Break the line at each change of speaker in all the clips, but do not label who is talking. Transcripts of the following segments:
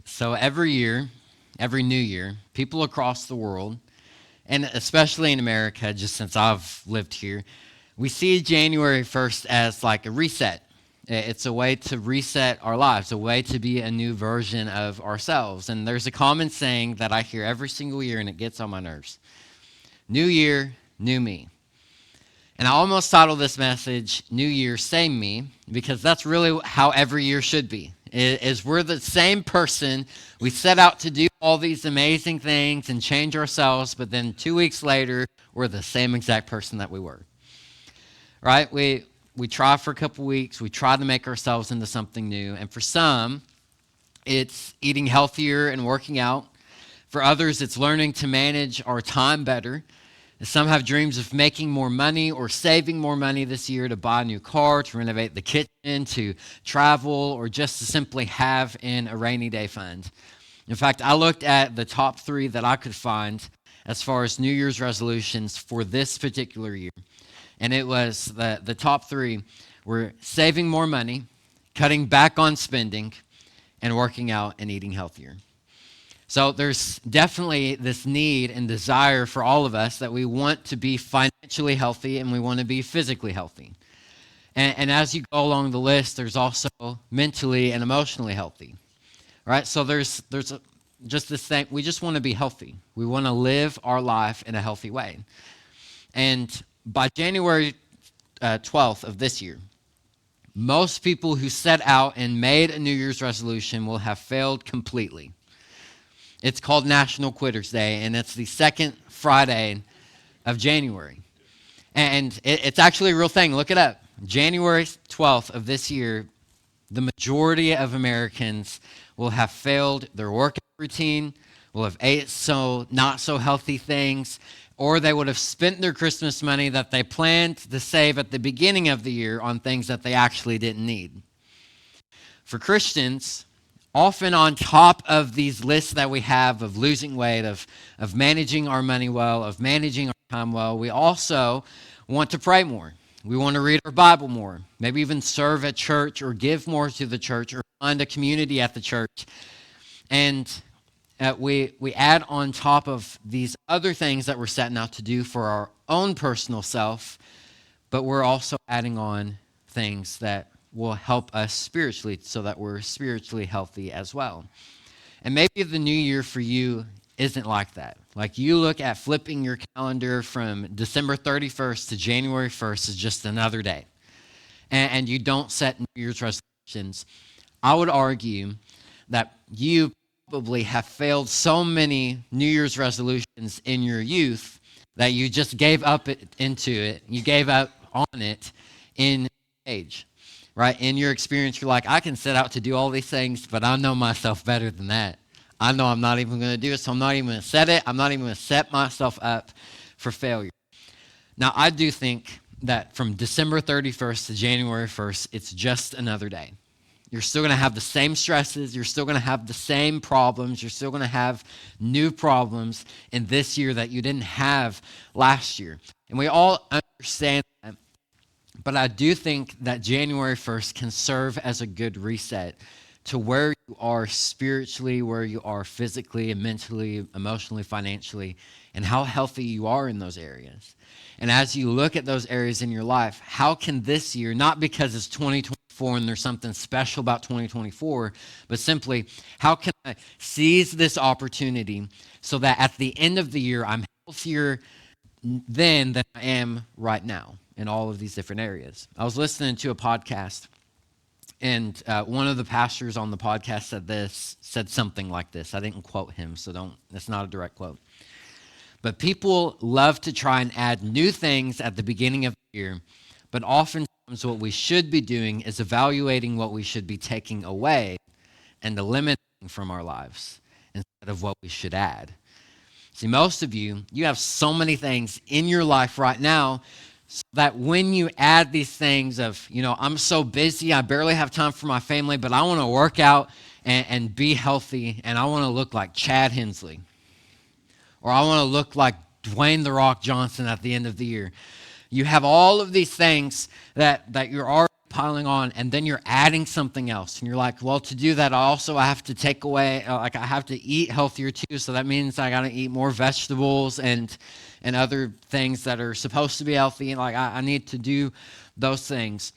So every year, every new year, people across the world, and especially in America, just since I've lived here, we see January 1st as like a reset. It's a way to reset our lives, a way to be a new version of ourselves. And there's a common saying that I hear every single year, and it gets on my nerves. New year, new me. And I almost titled this message, New Year, Same Me, because that's really how every year should be. Is we're the same person. We set out to do all these amazing things and change ourselves, but then 2 weeks later, we're the same exact person that we were. Right? We try for a couple weeks. We try to make ourselves into something new. And for some, it's eating healthier and working out. For others, it's learning to manage our time better. Some have dreams of making more money or saving more money this year to buy a new car, to renovate the kitchen, to travel, or just to simply have in a rainy day fund. In fact, I looked at the top 3 that I could find as far as New Year's resolutions for this particular year. And it was the top 3 were saving more money, cutting back on spending, and working out and eating healthier. So there's definitely this need and desire for all of us that we want to be financially healthy and we want to be physically healthy. And as you go along the list, there's also mentally and emotionally healthy. Right? So just this thing, we just want to be healthy. We want to live our life in a healthy way. And by January 12th of this year, most people who set out and made a New Year's resolution will have failed completely. It's called National Quitters Day, and it's the second Friday of January. And it's actually a real thing. Look it up. January 12th of this year, the majority of Americans will have failed their workout routine, will have ate not so healthy things, or they would have spent their Christmas money that they planned to save at the beginning of the year on things that they actually didn't need. For Christians, often on top of these lists that we have of losing weight, of managing our money well, of managing our time well, we also want to pray more. We want to read our Bible more, maybe even serve at church or give more to the church or find a community at the church. And we add on top of these other things that we're setting out to do for our own personal self, but we're also adding on things that will help us spiritually so that we're spiritually healthy as well. And maybe the new year for you isn't like that. Like you look at flipping your calendar from December 31st to January 1st is just another day. And you don't set New Year's resolutions. I would argue that you probably have failed so many New Year's resolutions in your youth that you just gave up into it. You gave up on it in age. Right? In your experience, you're like, I can set out to do all these things, but I know myself better than that. I know I'm not even going to do it, so I'm not even going to set it. I'm not even going to set myself up for failure. Now, I do think that from December 31st to January 1st, it's just another day. You're still going to have the same stresses. You're still going to have the same problems. You're still going to have new problems in this year that you didn't have last year. And we all understand that. But I do think that January 1st can serve as a good reset to where you are spiritually, where you are physically and mentally, emotionally, financially, and how healthy you are in those areas. And as you look at those areas in your life, how can this year, not because it's 2024 and there's something special about 2024, but simply, how can I seize this opportunity so that at the end of the year, I'm healthier then than I am right now in all of these different areas. I was listening to a podcast, and one of the pastors on the podcast said something like this. I didn't quote him, so it's not a direct quote. But people love to try and add new things at the beginning of the year, but oftentimes what we should be doing is evaluating what we should be taking away and eliminating from our lives instead of what we should add. See, most of you have so many things in your life right now so that when you add these things of, I'm so busy, I barely have time for my family, but I want to work out and be healthy, and I want to look like Chad Hensley. Or I want to look like Dwayne "The Rock" Johnson at the end of the year. You have all of these things that you're already piling on, and then you're adding something else, and you're like, well, to do that I have to take away, like I have to eat healthier too, so that means I got to eat more vegetables and other things that are supposed to be healthy, and like I need to do those things.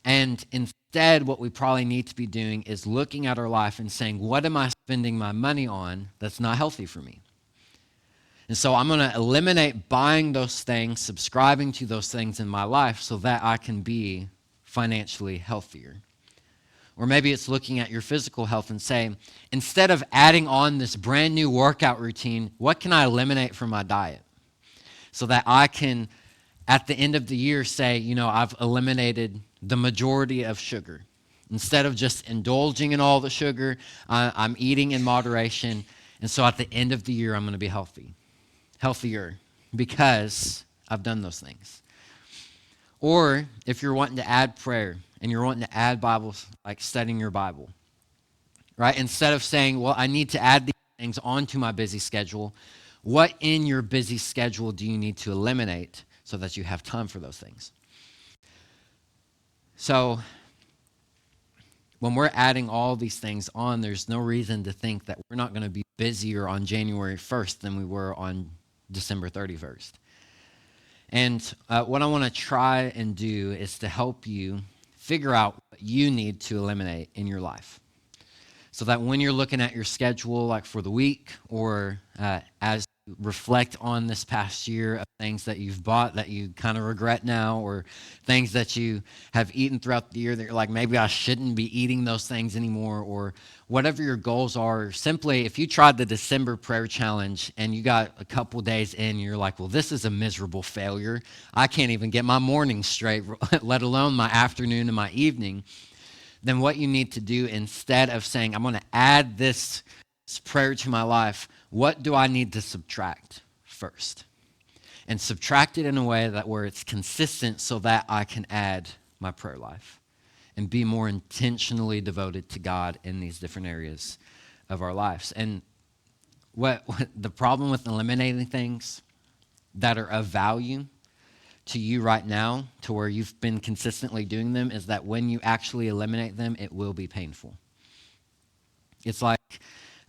And instead, what we probably need to be doing is looking at our life and saying, what am I spending my money on that's not healthy for me? And so I'm going to eliminate buying those things, subscribing to those things in my life so that I can be financially healthier. Or maybe it's looking at your physical health and saying, instead of adding on this brand new workout routine, what can I eliminate from my diet? So that I can, at the end of the year, say, I've eliminated the majority of sugar. Instead of just indulging in all the sugar, I'm eating in moderation. And so at the end of the year, I'm going to be healthier, because I've done those things. Or if you're wanting to add prayer and you're wanting to add Bibles, like studying your Bible, right? Instead of saying, well, I need to add these things onto my busy schedule, what in your busy schedule do you need to eliminate so that you have time for those things? So when we're adding all these things on, there's no reason to think that we're not going to be busier on January 1st than we were on December 31st. And what I want to try and do is to help you figure out what you need to eliminate in your life, so that when you're looking at your schedule, like for the week, or as you reflect on this past year of things that you've bought that you kind of regret now, or things that you have eaten throughout the year that you're like, maybe I shouldn't be eating those things anymore, or whatever your goals are. Simply, if you tried the December prayer challenge and you got a couple days in, you're like, well, this is a miserable failure. I can't even get my morning straight, let alone my afternoon and my evening. Then what you need to do, instead of saying, I'm going to add this prayer to my life, what do I need to subtract first? And subtract it in a way that where it's consistent, so that I can add my prayer life and be more intentionally devoted to God in these different areas of our lives. And what the problem with eliminating things that are of value to you right now, to where you've been consistently doing them, is that when you actually eliminate them, it will be painful. It's like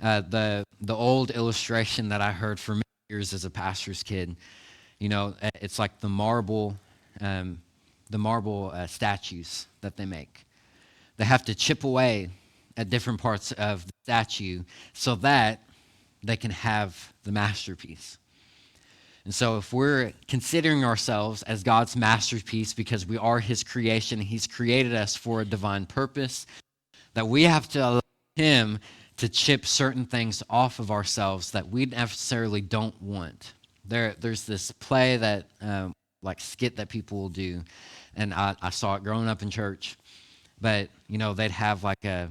the old illustration that I heard for many years as a pastor's kid. It's like the marble statues that they make. They have to chip away at different parts of the statue so that they can have the masterpiece. And so if we're considering ourselves as God's masterpiece because we are his creation, he's created us for a divine purpose, that we have to allow him to chip certain things off of ourselves that we necessarily don't want. There's this play that, like skit that people will do, and I saw it growing up in church, but, they'd have like a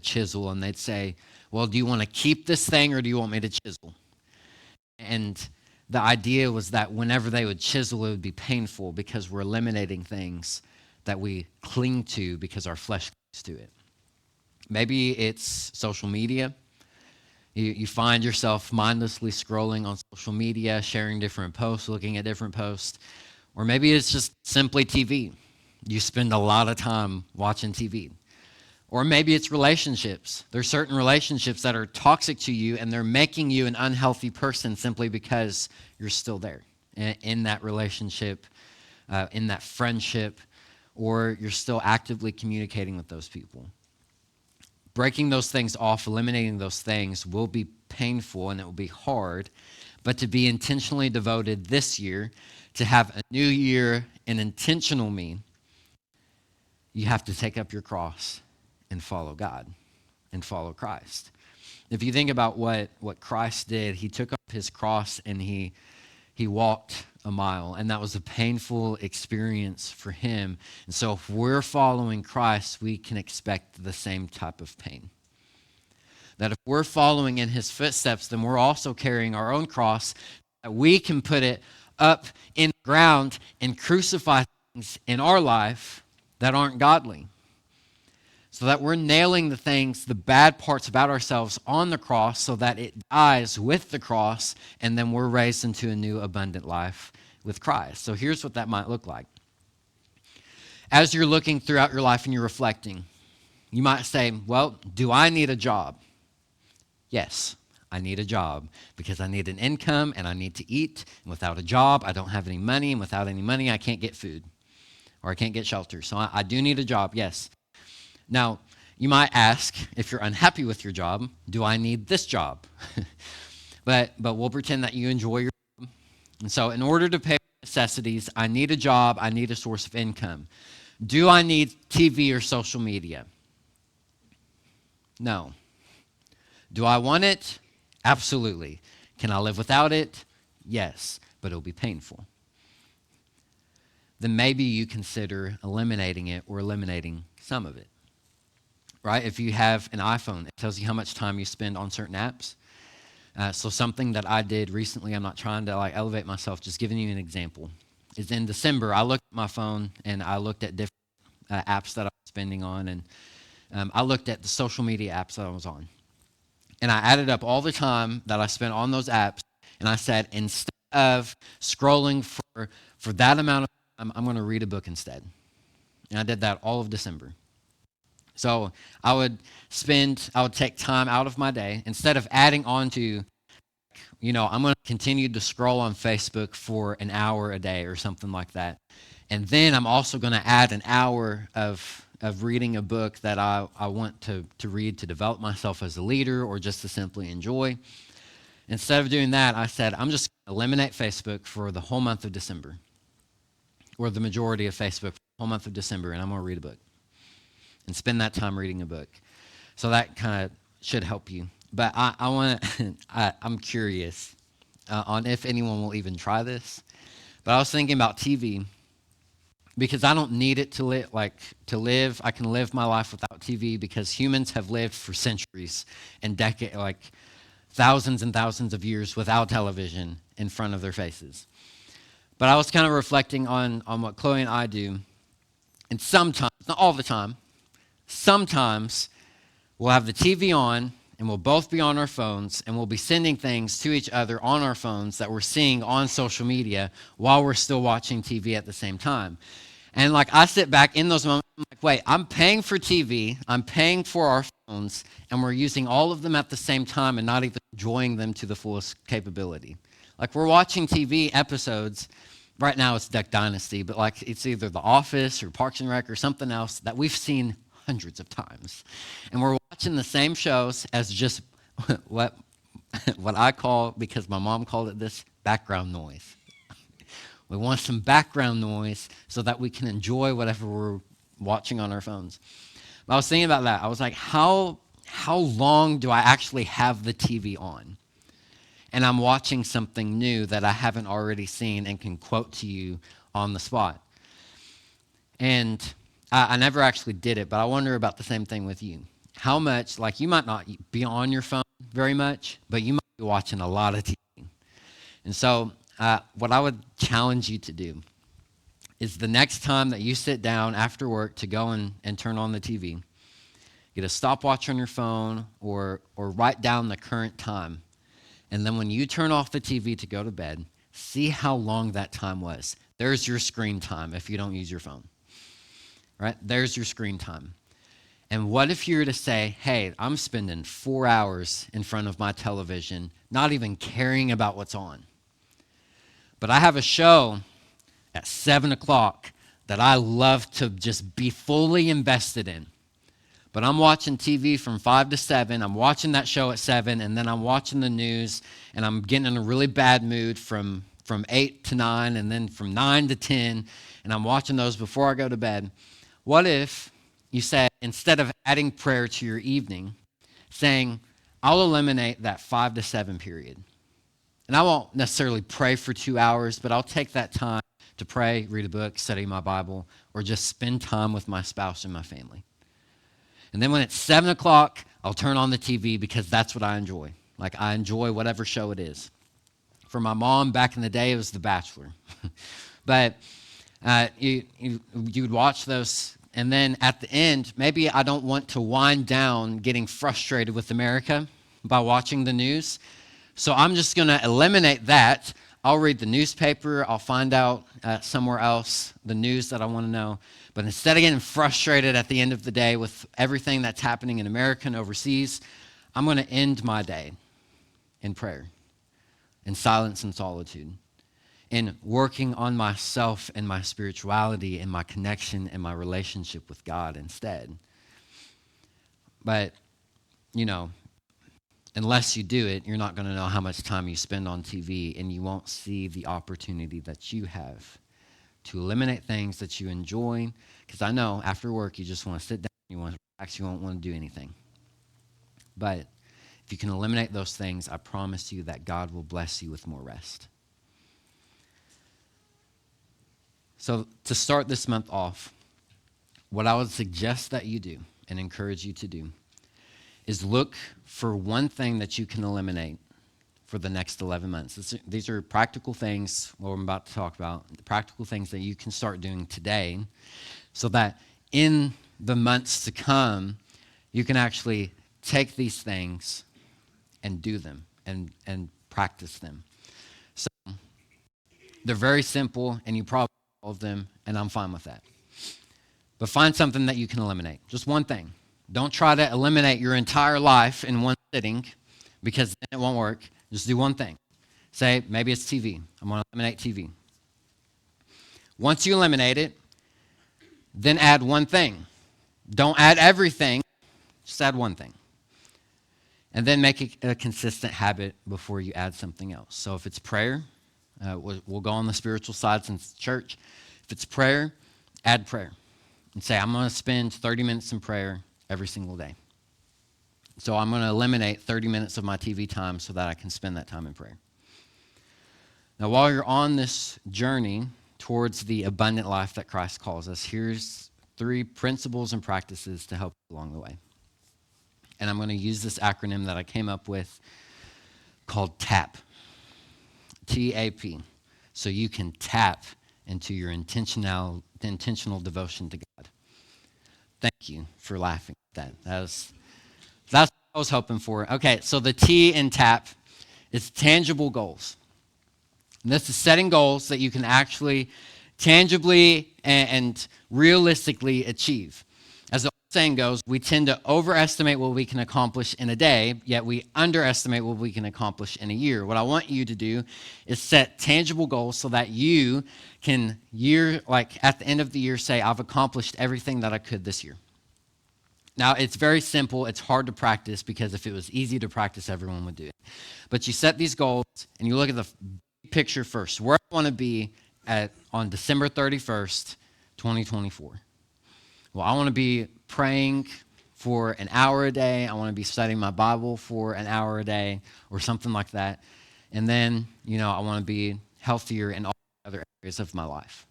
chisel, and they'd say, well, do you want to keep this thing or do you want me to chisel? And the idea was that whenever they would chisel, it would be painful because we're eliminating things that we cling to because our flesh clings to it. Maybe it's social media. You find yourself mindlessly scrolling on social media, sharing different posts, looking at different posts. Or maybe it's just simply TV. You spend a lot of time watching TV. Or maybe it's relationships. There's certain relationships that are toxic to you, and they're making you an unhealthy person simply because you're still there in that relationship, in that friendship, or you're still actively communicating with those people. Breaking those things off, eliminating those things will be painful and it will be hard, but to be intentionally devoted this year, to have a new year, an intentional me, you have to take up your cross and follow God and follow Christ. If you think about what Christ did, he took up his cross and he walked a mile, and that was a painful experience for him. And so if we're following Christ, we can expect the same type of pain. That if we're following in his footsteps, then we're also carrying our own cross, that we can put it up in the ground and crucify things in our life that aren't godly. So that we're nailing the things, the bad parts about ourselves on the cross so that it dies with the cross, and then we're raised into a new abundant life with Christ. So here's what that might look like. as you're looking throughout your life and you're reflecting, you might say, well, do I need a job? Yes, I need a job because I need an income and I need to eat. And without a job, I don't have any money. And without any money, I can't get food or I can't get shelter. So I do need a job, yes. Now, you might ask, if you're unhappy with your job, do I need this job? but we'll pretend that you enjoy your job. And so in order to pay necessities, I need a job, I need a source of income. Do I need TV or social media? No. Do I want it? Absolutely. Can I live without it? Yes, but it'll be painful. Then maybe you consider eliminating it or eliminating some of it. Right? If you have an iPhone, it tells you how much time you spend on certain apps. So something that I did recently, I'm not trying to elevate myself, just giving you an example, is in December, I looked at my phone and I looked at different apps that I was spending on, and I looked at the social media apps that I was on. And I added up all the time that I spent on those apps, and I said, instead of scrolling for that amount of time, I'm going to read a book instead. And I did that all of December. So I would take time out of my day, instead of adding on to, I'm going to continue to scroll on Facebook for an hour a day or something like that. And then I'm also going to add an hour of reading a book that I want to read to develop myself as a leader or just to simply enjoy. Instead of doing that, I said, I'm just going to eliminate Facebook for the whole month of December, or the majority of Facebook for the whole month of December, and I'm going to read a book and spend that time reading a book. So that kind of should help you. But I'm curious on if anyone will even try this. But I was thinking about TV, because I don't need it to live. I can live my life without TV because humans have lived for centuries and decades, thousands and thousands of years without television in front of their faces. But I was kind of reflecting on what Chloe and I do. And sometimes, not all the time, sometimes we'll have the TV on and we'll both be on our phones and we'll be sending things to each other on our phones that we're seeing on social media while we're still watching TV at the same time. And I sit back in those moments, I'm like, wait, I'm paying for TV, I'm paying for our phones, and we're using all of them at the same time and not even enjoying them to the fullest capability. We're watching TV episodes. Right now it's Duck Dynasty, but it's either The Office or Parks and Rec or something else that we've seen hundreds of times. And we're watching the same shows as just what I call, because my mom called it this, background noise. We want some background noise so that we can enjoy whatever we're watching on our phones. But I was thinking about that. I was like, how long do I actually have the TV on? And I'm watching something new that I haven't already seen and can quote to you on the spot. And I never actually did it, but I wonder about the same thing with you. How much, you might not be on your phone very much, but you might be watching a lot of TV. And so what I would challenge you to do is the next time that you sit down after work to go and turn on the TV, get a stopwatch on your phone or write down the current time. And then when you turn off the TV to go to bed, see how long that time was. There's your screen time if you don't use your phone. Right? There's your screen time. And what if you were to say, hey, I'm spending 4 hours in front of my television, not even caring about what's on. But I have a show at 7 o'clock that I love to just be fully invested in. But I'm watching TV from 5 to 7. I'm watching that show at 7, and then I'm watching the news, and I'm getting in a really bad mood from 8 to 9, and then from 9 to 10, and I'm watching those before I go to bed. What if you said, instead of adding prayer to your evening, saying, I'll eliminate that 5 to 7 period. And I won't necessarily pray for 2 hours, but I'll take that time to pray, read a book, study my Bible, or just spend time with my spouse and my family. And then when it's 7 o'clock, I'll turn on the TV because that's what I enjoy. I enjoy whatever show it is. For my mom, back in the day, it was The Bachelor. But you would watch those, and then at the end, maybe I don't want to wind down getting frustrated with America by watching the news. So I'm just going to eliminate that. I'll read the newspaper. I'll find out somewhere else the news that I want to know. But instead of getting frustrated at the end of the day with everything that's happening in America and overseas, I'm going to end my day in prayer, in silence and solitude, in working on myself and my spirituality and my connection and my relationship with God instead. But, you know, unless you do it, you're not going to know how much time you spend on TV, and you won't see the opportunity that you have to eliminate things that you enjoy. Because I know after work, you just want to sit down, you want to relax, you won't want to do anything. But if you can eliminate those things, I promise you that God will bless you with more rest. So to start this month off, what I would suggest that you do and encourage you to do is look for one thing that you can eliminate for the next 11 months. These are practical things, what I'm about to talk about, the practical things that you can start doing today so that in the months to come, you can actually take these things and do them and practice them. So they're very simple, and you probably know all of them, and I'm fine with that. But find something that you can eliminate, just one thing. Don't try to eliminate your entire life in one sitting, because then it won't work. Just do one thing. Say, maybe it's TV. I'm going to eliminate TV. Once you eliminate it, then add one thing. Don't add everything, just add one thing. And then make it a consistent habit before you add something else. So if it's prayer, we'll go on the spiritual side since it's church. If it's prayer, add prayer. And say, I'm going to spend 30 minutes in prayer every single day. So I'm going to eliminate 30 minutes of my TV time so that I can spend that time in prayer. Now, while you're on this journey towards the abundant life that Christ calls us, here's 3 principles and practices to help you along the way. And I'm going to use this acronym that I came up with called TAP. T-A-P. So you can tap into your intentional devotion to God. Thank you for laughing at that. That's what I was hoping for. Okay, so the T in TAP is tangible goals. And this is setting goals that you can actually tangibly and realistically achieve. As the old saying goes, we tend to overestimate what we can accomplish in a day, yet we underestimate what we can accomplish in a year. What I want you to do is set tangible goals so that you can at the end of the year say, I've accomplished everything that I could this year. Now, it's very simple. It's hard to practice because if it was easy to practice, everyone would do it. But you set these goals and you look at the picture first. Where I want to be on December 31st, 2024. Well, I want to be praying for an hour a day. I want to be studying my Bible for an hour a day or something like that. And then, I want to be healthier in all other areas of my life.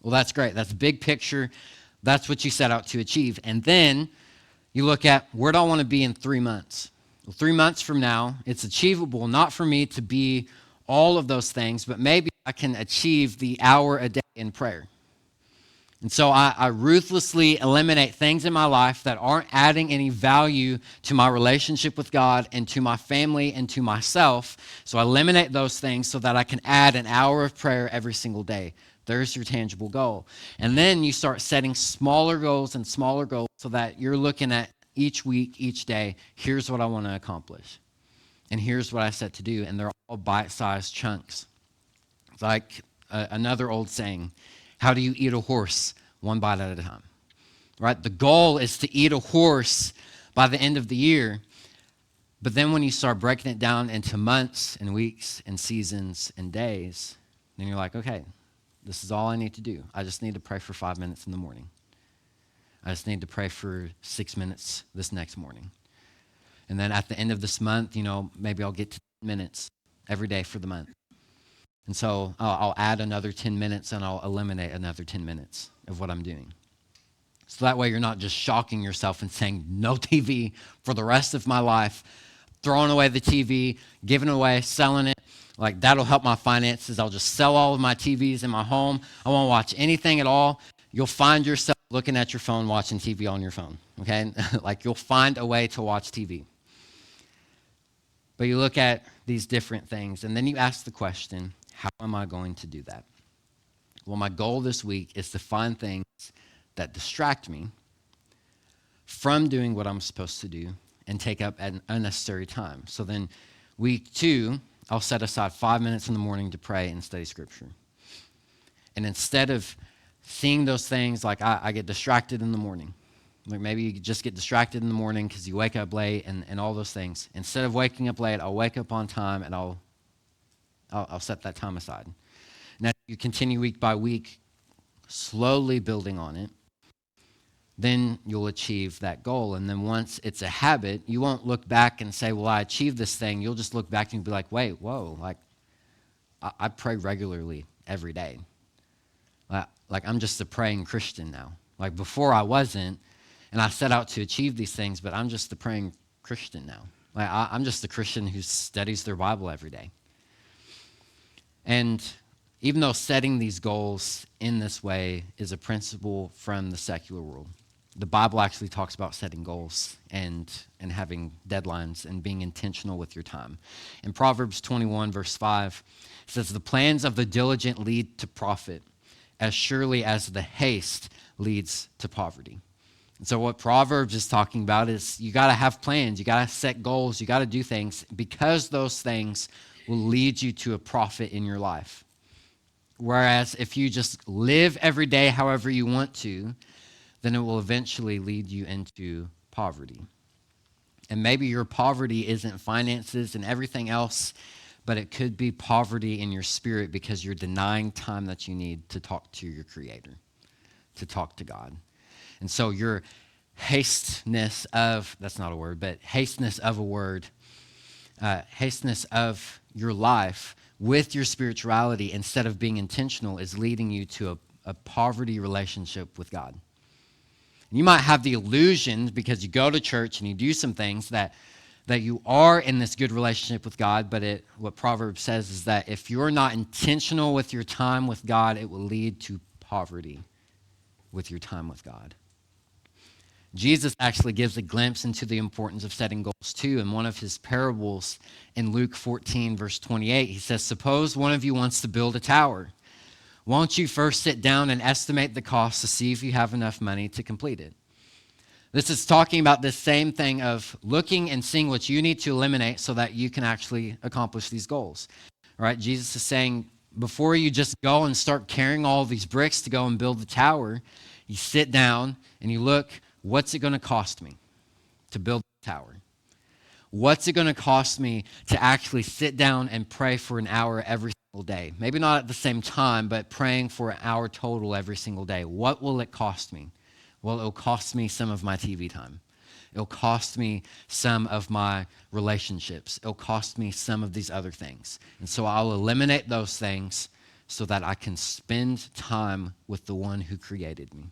Well, that's great. That's a big picture. That's what you set out to achieve. And then you look at, where do I want to be in 3 months? Well, 3 months from now, it's achievable not for me to be all of those things, but maybe I can achieve the hour a day in prayer. And so I ruthlessly eliminate things in my life that aren't adding any value to my relationship with God and to my family and to myself. So I eliminate those things so that I can add an hour of prayer every single day. There's your tangible goal. And then you start setting smaller goals and smaller goals so that you're looking at each week, each day, here's what I want to accomplish. And here's what I set to do. And they're all bite-sized chunks. It's like another old saying, how do you eat a horse? One bite at a time, right? The goal is to eat a horse by the end of the year. But then when you start breaking it down into months and weeks and seasons and days, then you're like, okay, this is all I need to do. I just need to pray for 5 minutes in the morning. I just need to pray for 6 minutes this next morning. And then at the end of this month, maybe I'll get to 10 minutes every day for the month. And so I'll add another 10 minutes and I'll eliminate another 10 minutes of what I'm doing. So that way you're not just shocking yourself and saying no TV for the rest of my life, throwing away the TV, giving it away, selling it. Like that'll help my finances. I'll just sell all of my TVs in my home. I won't watch anything at all. You'll find yourself looking at your phone, watching TV on your phone, okay? Like you'll find a way to watch TV. But you look at these different things, and then you ask the question, how am I going to do that? Well, my goal this week is to find things that distract me from doing what I'm supposed to do and take up an unnecessary time. So then, week 2, I'll set aside 5 minutes in the morning to pray and study scripture. And instead of seeing those things, like I get distracted in the morning, like maybe you just get distracted in the morning because you wake up late and all those things. Instead of waking up late, I'll wake up on time and I'll set that time aside. And as you continue week by week, slowly building on it, then you'll achieve that goal. And then once it's a habit, you won't look back and say, well, I achieved this thing. You'll just look back and be like, wait, whoa, like I pray regularly every day. Like I'm just a praying Christian now. Like before I wasn't, and I set out to achieve these things, but I'm just the praying Christian now. Like I'm just a Christian who studies their Bible every day. And even though setting these goals in this way is a principle from the secular world, the Bible actually talks about setting goals and having deadlines and being intentional with your time. In Proverbs 21, verse 5, it says, the plans of the diligent lead to profit, as surely as the haste leads to poverty. And so what Proverbs is talking about is you got to have plans, you got to set goals, you got to do things, because those things will lead you to a profit in your life. Whereas if you just live every day however you want to, then it will eventually lead you into poverty. And maybe your poverty isn't finances and everything else, but it could be poverty in your spirit because you're denying time that you need to talk to your Creator, to talk to God. And so your hasteness of, that's not a word, but hasteness of a word, hasteness of your life with your spirituality instead of being intentional is leading you to a poverty relationship with God. And you might have the illusion because you go to church and you do some things that you are in this good relationship with God, but what Proverbs says is that if you're not intentional with your time with God, it will lead to poverty with your time with God. Jesus actually gives a glimpse into the importance of setting goals too. In one of his parables in Luke 14, verse 28, he says, suppose one of you wants to build a tower. Won't you first sit down and estimate the cost to see if you have enough money to complete it? This is talking about this same thing of looking and seeing what you need to eliminate so that you can actually accomplish these goals. All right, Jesus is saying, before you just go and start carrying all these bricks to go and build the tower, you sit down and you look, what's it going to cost me to build the tower? What's it going to cost me to actually sit down and pray for an hour every single day? Maybe not at the same time, but praying for an hour total every single day. What will it cost me? Well, it'll cost me some of my TV time. It'll cost me some of my relationships. It'll cost me some of these other things. And so I'll eliminate those things so that I can spend time with the one who created me.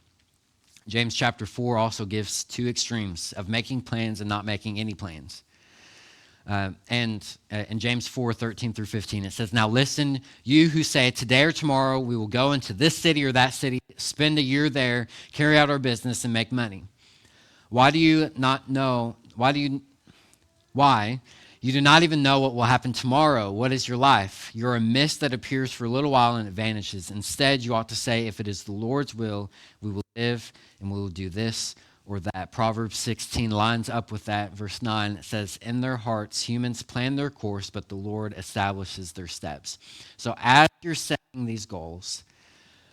James chapter 4 also gives two extremes of making plans and not making any plans. And in James 4, 13 through 15, it says, now listen, you who say today or tomorrow we will go into this city or that city, spend a year there, carry out our business, and make money. Why? You do not even know what will happen tomorrow. What is your life? You're a mist that appears for a little while and it vanishes. Instead, you ought to say, if it is the Lord's will, we will live and we will do this or that. Proverbs 16 lines up with that. Verse 9, it says, in their hearts, humans plan their course, but the Lord establishes their steps. So as you're setting these goals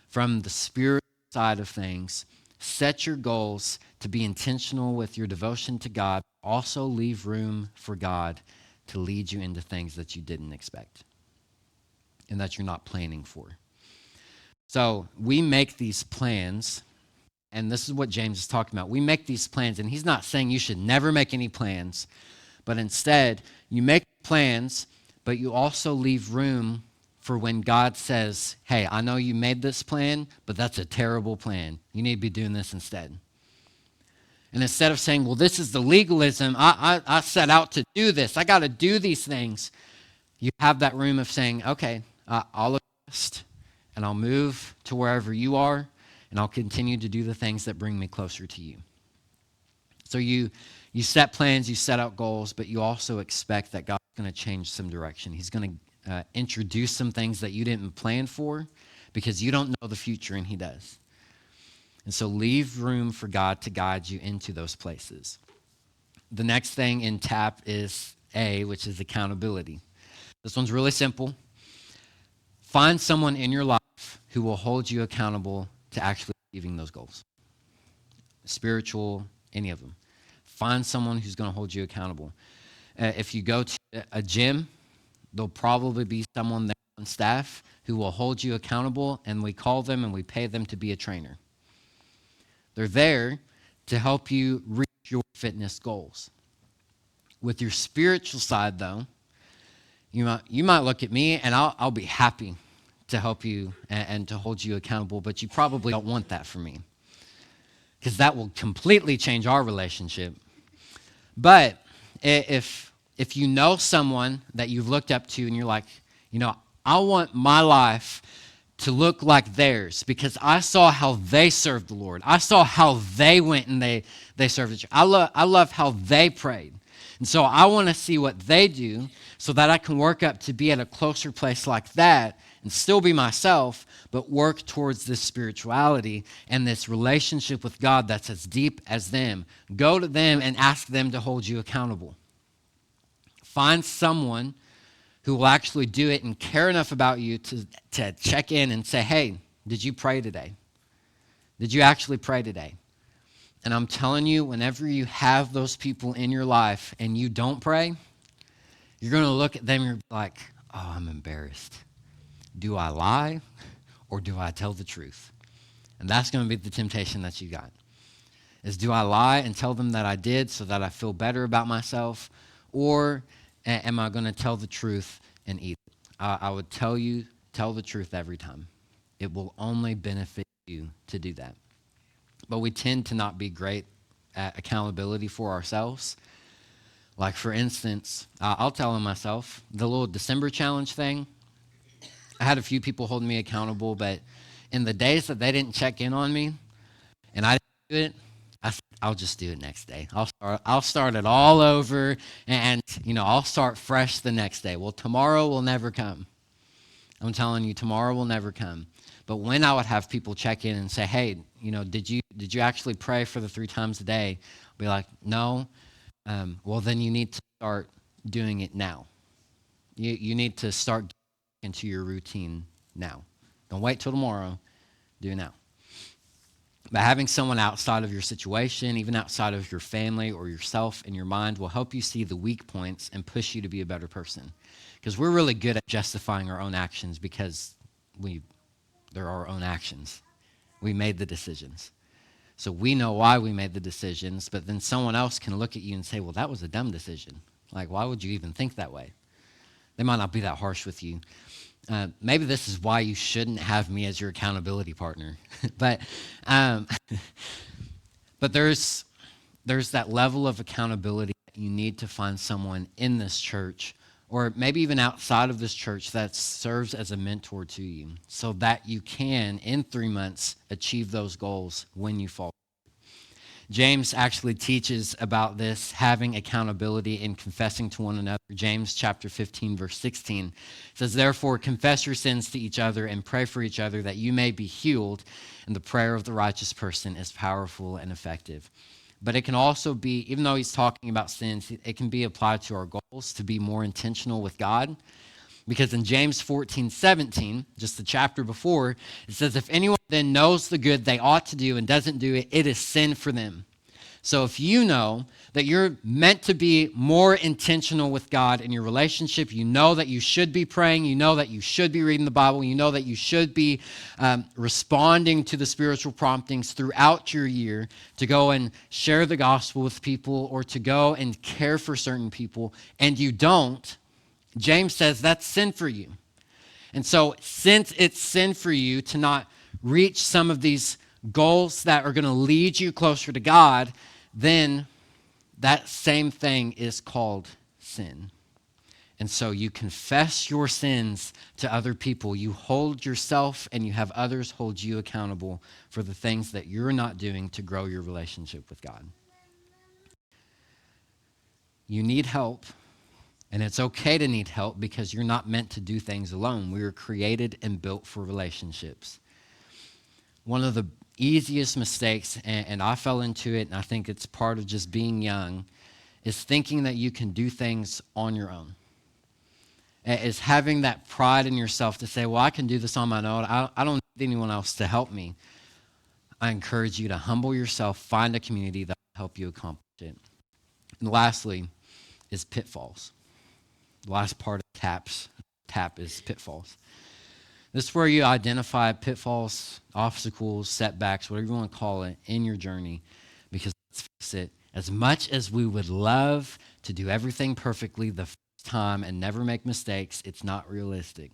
from the spiritual side of things, set your goals to be intentional with your devotion to God. Also leave room for God to lead you into things that you didn't expect and that you're not planning for. So we make these plans, and this is what James is talking about. We make these plans, and he's not saying you should never make any plans, but instead you make plans, but you also leave room for when God says, hey, I know you made this plan, but that's a terrible plan. You need to be doing this instead. And instead of saying, well, this is the legalism, I set out to do this, I got to do these things, you have that room of saying, okay, I'll adjust and I'll move to wherever you are and I'll continue to do the things that bring me closer to you. So you You set plans, you set out goals, but you also expect that God's going to change some direction. He's going to introduce some things that you didn't plan for because you don't know the future and he does. And so leave room for God to guide you into those places. The next thing in TAP is A, which is accountability. This one's really simple. Find someone in your life who will hold you accountable to actually achieving those goals. Spiritual, any of them. Find someone who's going to hold you accountable. If you go to a gym, there'll probably be someone there on staff who will hold you accountable, and we call them and we pay them to be a trainer. They're there to help you reach your fitness goals. With your spiritual side, though, you might look at me, and I'll be happy to help you and to hold you accountable, but you probably don't want that from me because that will completely change our relationship. But if you know someone that you've looked up to and you're like, I want my life to look like theirs because I saw how they served the Lord. I saw how they went and they served the church. I love how they prayed. And so I want to see what they do so that I can work up to be at a closer place like that and still be myself, but work towards this spirituality and this relationship with God that's as deep as them. Go to them and ask them to hold you accountable. Find someone who will actually do it and care enough about you to check in and say, hey, did you pray today? Did you actually pray today? And I'm telling you, whenever you have those people in your life and you don't pray, you're going to look at them and you're like, oh, I'm embarrassed. Do I lie or do I tell the truth? And that's going to be the temptation that you got. Is do I lie and tell them that I did so that I feel better about myself? Or am I going to tell the truth and eat it? I would tell the truth every time. It will only benefit you to do that. But we tend to not be great at accountability for ourselves. Like, for instance, I'll tell myself, the little December challenge thing, I had a few people holding me accountable, but in the days that they didn't check in on me and I didn't do it, I'll just do it next day. I'll start it all over and I'll start fresh the next day. Well, tomorrow will never come. I'm telling you, tomorrow will never come. But when I would have people check in and say, hey, did you actually pray for the 3 times a day? I'll be like, no. Well, then you need to start doing it now. You need to start into your routine now. Don't wait till tomorrow. Do it now. But having someone outside of your situation, even outside of your family or yourself in your mind, will help you see the weak points and push you to be a better person. Because we're really good at justifying our own actions because they're our own actions. We made the decisions. So we know why we made the decisions, but then someone else can look at you and say, well, that was a dumb decision. Like, why would you even think that way? They might not be that harsh with you. Maybe this is why you shouldn't have me as your accountability partner. but there's that level of accountability that you need to find someone in this church or maybe even outside of this church that serves as a mentor to you so that you can, in 3 months, achieve those goals when you fall. James actually teaches about this, having accountability and confessing to one another. James chapter 15, verse 16 says, therefore, confess your sins to each other and pray for each other that you may be healed. And the prayer of the righteous person is powerful and effective. But it can also be, even though he's talking about sins, it can be applied to our goals to be more intentional with God. Because in James 14:17, just the chapter before, it says, if anyone then knows the good they ought to do and doesn't do it, it is sin for them. So if you know that you're meant to be more intentional with God in your relationship, you know that you should be praying, you know that you should be reading the Bible, you know that you should be responding to the spiritual promptings throughout your year to go and share the gospel with people or to go and care for certain people, and you don't, James says that's sin for you. And so since it's sin for you to not reach some of these goals that are going to lead you closer to God, then that same thing is called sin. And so you confess your sins to other people. You hold yourself and you have others hold you accountable for the things that you're not doing to grow your relationship with God. you need help, and it's okay to need help because you're not meant to do things alone. We were created and built for relationships. One of the easiest mistakes, and I fell into it, and I think it's part of just being young, is thinking that you can do things on your own. Is having that pride in yourself to say, well, I can do this on my own. I don't need anyone else to help me. I encourage you to humble yourself, find a community that will help you accomplish it. And lastly is pitfalls. The last part of TAP is pitfalls. This is where you identify pitfalls, obstacles, setbacks, whatever you want to call it, in your journey. Because let's face it, as much as we would love to do everything perfectly the first time and never make mistakes, it's not realistic.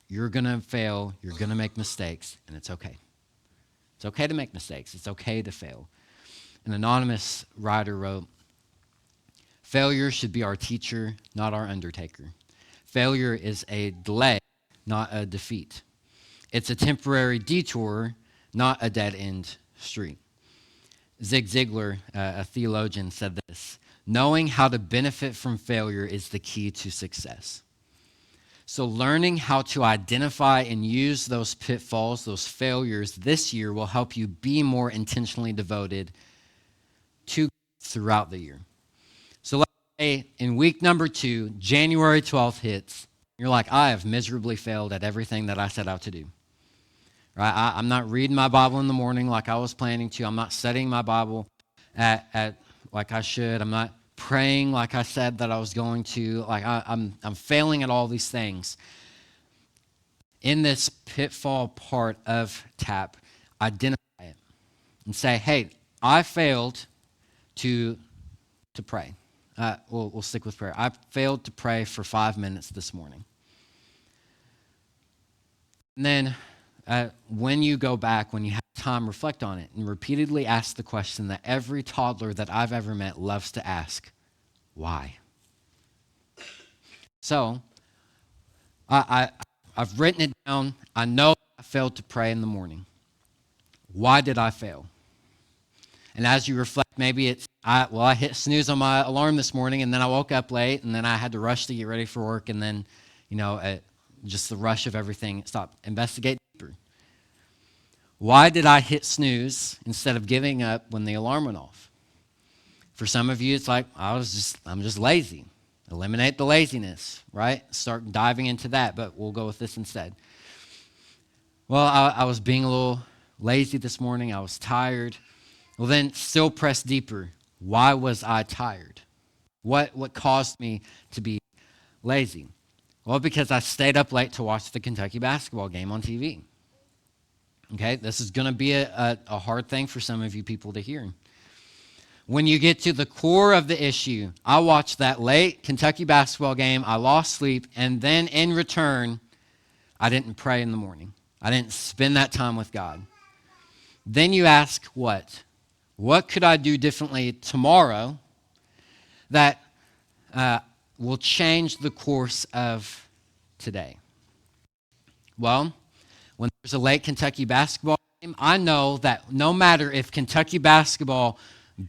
You're going to fail, you're going to make mistakes, and it's okay. It's okay to make mistakes. It's okay to fail. An anonymous writer wrote, "Failure should be our teacher, not our undertaker. Failure is a delay, not a defeat. It's a temporary detour, not a dead-end street." Zig Ziglar, a theologian, said this: "Knowing how to benefit from failure is the key to success." So learning how to identify and use those pitfalls, those failures this year will help you be more intentionally devoted to throughout the year. So let's say in week number 2, January 12th hits. You're like, I have miserably failed at everything that I set out to do. Right? I'm not reading my Bible in the morning like I was planning to. I'm not studying my Bible at like I should. I'm not praying like I said that I was going to. Like I'm failing at all these things. In this pitfall part of TAP, identify it and say, hey, I failed to pray. We'll stick with prayer. I failed to pray for 5 minutes this morning. And then when you go back, when you have time, reflect on it and repeatedly ask the question that every toddler that I've ever met loves to ask: why? So I've written it down. I know I failed to pray in the morning. Why did I fail? And as you reflect, maybe it's, I hit snooze on my alarm this morning, and then I woke up late, and then I had to rush to get ready for work, and then, just the rush of everything stopped. Investigate deeper. Why did I hit snooze instead of giving up when the alarm went off? For some of you, it's like, I'm just lazy. Eliminate the laziness, right? Start diving into that, but we'll go with this instead. Well, I was being a little lazy this morning. I was tired. Well, then still press deeper. Why was I tired? What caused me to be lazy? Well, because I stayed up late to watch the Kentucky basketball game on TV. Okay, this is going to be a hard thing for some of you people to hear. When you get to the core of the issue, I watched that late Kentucky basketball game, I lost sleep, and then in return, I didn't pray in the morning. I didn't spend that time with God. Then you ask what? What could I do differently tomorrow that will change the course of today? Well, when there's a late Kentucky basketball game, I know that no matter if Kentucky basketball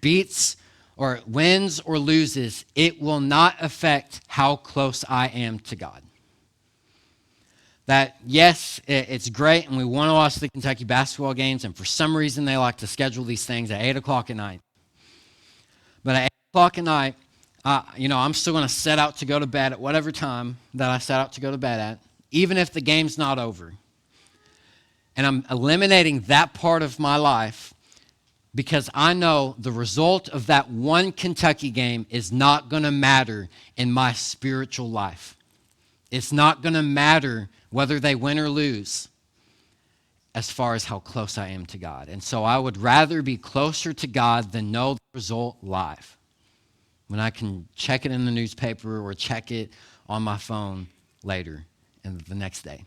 beats or wins or loses, it will not affect how close I am to God. That, yes, it's great, and we want to watch the Kentucky basketball games, and for some reason they like to schedule these things at 8 o'clock at night. But at 8 o'clock at night, I'm still going to set out to go to bed at whatever time that I set out to go to bed at, even if the game's not over. And I'm eliminating that part of my life because I know the result of that one Kentucky game is not going to matter in my spiritual life. It's not going to matter whether they win or lose as far as how close I am to God. And so I would rather be closer to God than know the result live, when I can check it in the newspaper or check it on my phone later and the next day.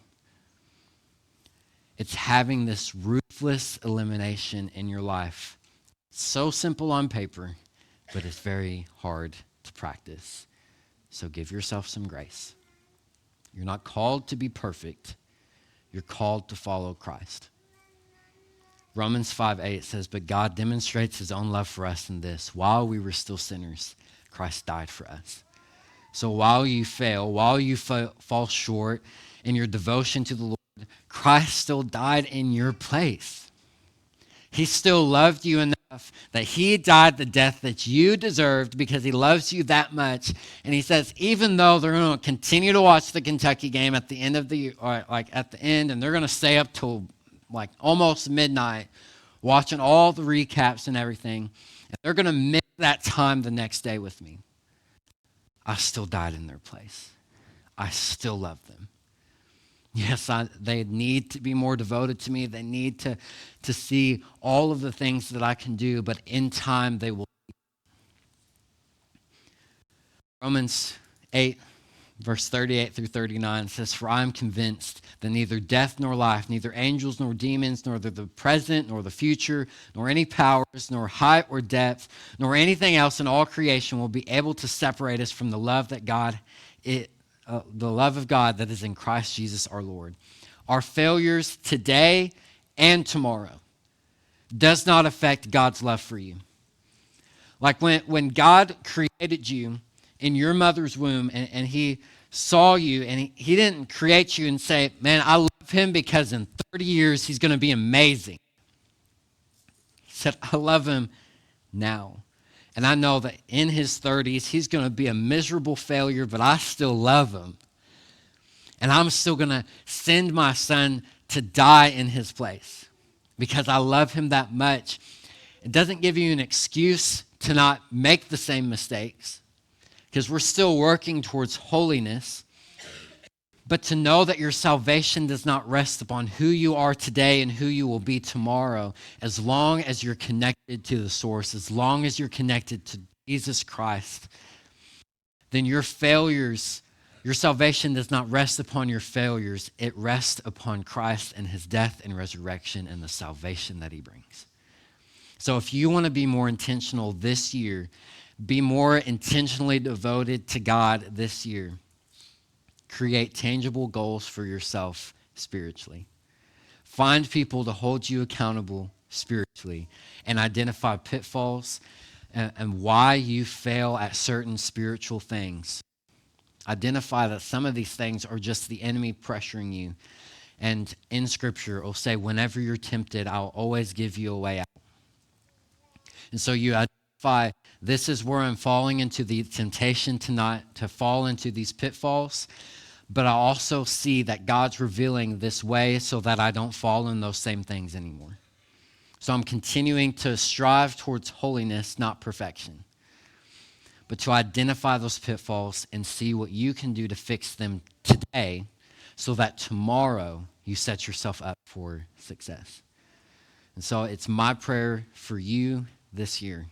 It's having this ruthless elimination in your life. It's so simple on paper, but it's very hard to practice. So give yourself some grace. You're not called to be perfect. You're called to follow Christ. Romans 5:8 says, "But God demonstrates his own love for us in this: while we were still sinners, Christ died for us. So while you fail, while you fall short in your devotion to the Lord, Christ still died in your place. He still loved you enough that he died the death that you deserved because he loves you that much. And he says, even though they're going to continue to watch the Kentucky game at the end of the, or like at the end, and they're going to stay up till like almost midnight watching all the recaps and everything, and they're going to miss that time the next day with me, I still died in their place. I still love them. Yes, they need to be more devoted to me. They need to see all of the things that I can do, but in time they will. Romans 8, verse 38 through 39 says, "For I am convinced that neither death nor life, neither angels nor demons, nor the present nor the future, nor any powers, nor height or depth, nor anything else in all creation will be able to separate us from the love that the love of God that is in Christ Jesus our Lord. Our failures today and tomorrow does not affect God's love for you." Like when God created you in your mother's womb and he saw you and he didn't create you and say, man, I love him because in 30 years he's going to be amazing. He said, I love him now. And I know that in his 30s, he's going to be a miserable failure, but I still love him. And I'm still going to send my son to die in his place because I love him that much. It doesn't give you an excuse to not make the same mistakes because we're still working towards holiness. But to know that your salvation does not rest upon who you are today and who you will be tomorrow, as long as you're connected to the source, as long as you're connected to Jesus Christ, then your failures, your salvation does not rest upon your failures. It rests upon Christ and his death and resurrection and the salvation that he brings. So if you want to be more intentional this year, be more intentionally devoted to God this year, create tangible goals for yourself spiritually. Find people to hold you accountable spiritually and identify pitfalls and why you fail at certain spiritual things. Identify that some of these things are just the enemy pressuring you. And in Scripture, it'll say, whenever you're tempted, I'll always give you a way out. And so you identify, this is where I'm falling into the temptation to fall into these pitfalls. But I also see that God's revealing this way so that I don't fall in those same things anymore. So I'm continuing to strive towards holiness, not perfection. But to identify those pitfalls and see what you can do to fix them today so that tomorrow you set yourself up for success. And so it's my prayer for you this year.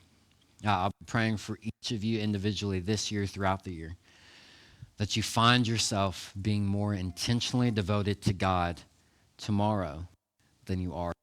I'll be praying for each of you individually this year, throughout the year, that you find yourself being more intentionally devoted to God tomorrow than you are